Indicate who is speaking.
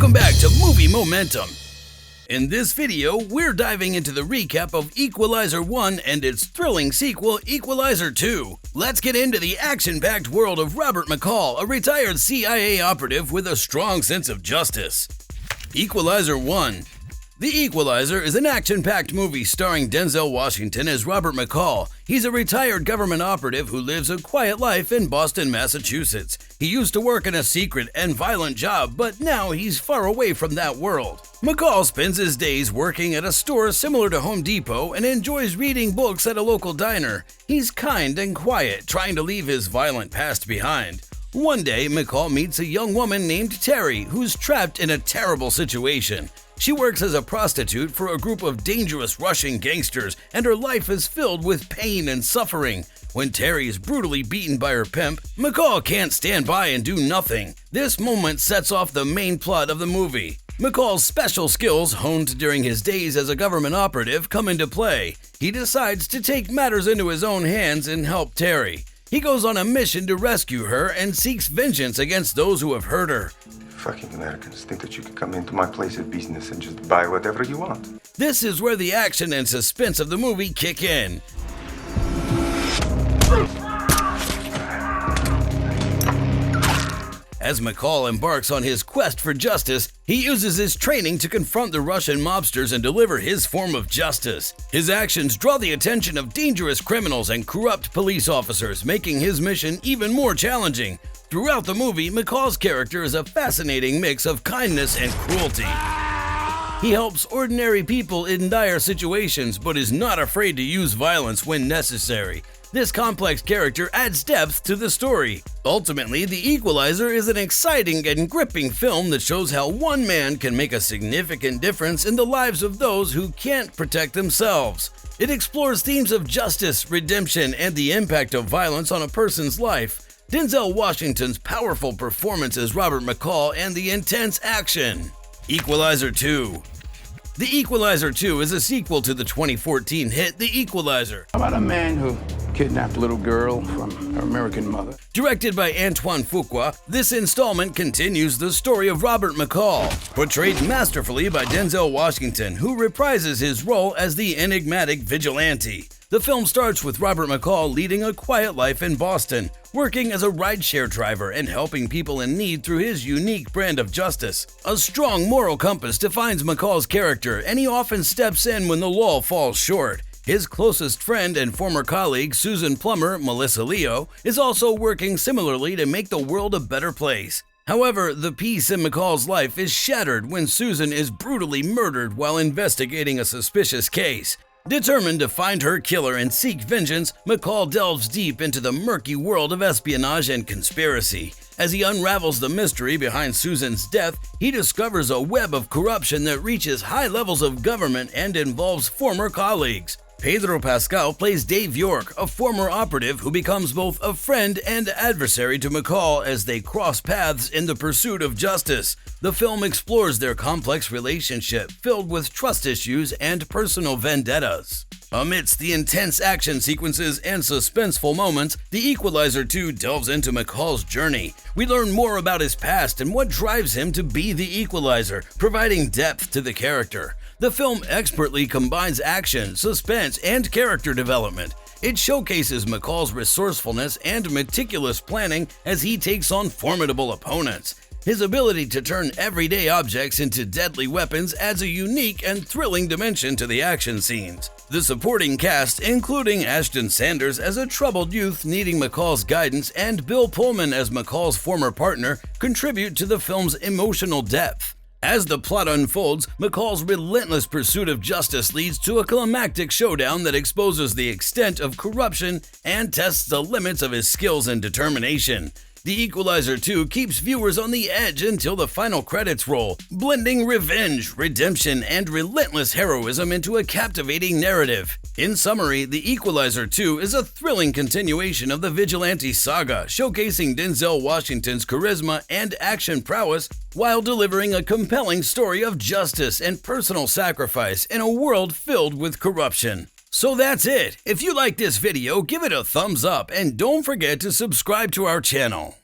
Speaker 1: Welcome back to Movie Momentum. In this video, we're diving into the recap of Equalizer 1 and its thrilling sequel, Equalizer 2. Let's get into the action-packed world of Robert McCall, a retired CIA operative with a strong sense of justice. Equalizer 1. The Equalizer is an action-packed movie starring Denzel Washington as Robert McCall. He's a retired government operative who lives a quiet life in Boston, Massachusetts. He used to work in a secret and violent job, but now he's far away from that world. McCall spends his days working at a store similar to Home Depot and enjoys reading books at a local diner. He's kind and quiet, trying to leave his violent past behind. One day, McCall meets a young woman named Terry, who's trapped in a terrible situation. She works as a prostitute for a group of dangerous Russian gangsters, and her life is filled with pain and suffering. When Terry is brutally beaten by her pimp, McCall can't stand by and do nothing. This moment sets off the main plot of the movie. McCall's special skills, honed during his days as a government operative, come into play. He decides to take matters into his own hands and help Terry. He goes on a mission to rescue her and seeks vengeance against those who have hurt her.
Speaker 2: Fucking Americans think that you can come into my place of business and just buy whatever you want.
Speaker 1: This is where the action and suspense of the movie kick in. As McCall embarks on his quest for justice, he uses his training to confront the Russian mobsters and deliver his form of justice. His actions draw the attention of dangerous criminals and corrupt police officers, making his mission even more challenging. Throughout the movie, McCall's character is a fascinating mix of kindness and cruelty. He helps ordinary people in dire situations, but is not afraid to use violence when necessary. This complex character adds depth to the story. Ultimately, The Equalizer is an exciting and gripping film that shows how one man can make a significant difference in the lives of those who can't protect themselves. It explores themes of justice, redemption, and the impact of violence on a person's life. Denzel Washington's powerful performance as Robert McCall and the intense action. Equalizer 2. The Equalizer 2 is a sequel to the 2014 hit The Equalizer.
Speaker 3: How about a man who kidnapped a little girl from her American mother?
Speaker 1: Directed by Antoine Fuqua, this installment continues the story of Robert McCall, portrayed masterfully by Denzel Washington, who reprises his role as the enigmatic vigilante. The film starts with Robert McCall leading a quiet life in Boston, working as a rideshare driver and helping people in need through his unique brand of justice. A strong moral compass defines McCall's character, and he often steps in when the law falls short. His closest friend and former colleague, Susan Plummer, Melissa Leo, is also working similarly to make the world a better place. However, the peace in McCall's life is shattered when Susan is brutally murdered while investigating a suspicious case. Determined to find her killer and seek vengeance, McCall delves deep into the murky world of espionage and conspiracy. As he unravels the mystery behind Susan's death, he discovers a web of corruption that reaches high levels of government and involves former colleagues. Pedro Pascal plays Dave York, a former operative who becomes both a friend and adversary to McCall as they cross paths in the pursuit of justice. The film explores their complex relationship, filled with trust issues and personal vendettas. Amidst the intense action sequences and suspenseful moments, The Equalizer 2 delves into McCall's journey. We learn more about his past and what drives him to be the Equalizer, providing depth to the character. The film expertly combines action, suspense, and character development. It showcases McCall's resourcefulness and meticulous planning as he takes on formidable opponents. His ability to turn everyday objects into deadly weapons adds a unique and thrilling dimension to the action scenes. The supporting cast, including Ashton Sanders as a troubled youth needing McCall's guidance and Bill Pullman as McCall's former partner, contribute to the film's emotional depth. As the plot unfolds, McCall's relentless pursuit of justice leads to a climactic showdown that exposes the extent of corruption and tests the limits of his skills and determination. The Equalizer 2 keeps viewers on the edge until the final credits roll, blending revenge, redemption, and relentless heroism into a captivating narrative. In summary, The Equalizer 2 is a thrilling continuation of the Vigilante saga, showcasing Denzel Washington's charisma and action prowess while delivering a compelling story of justice and personal sacrifice in a world filled with corruption. So that's it. If you like this video, give it a thumbs up and don't forget to subscribe to our channel.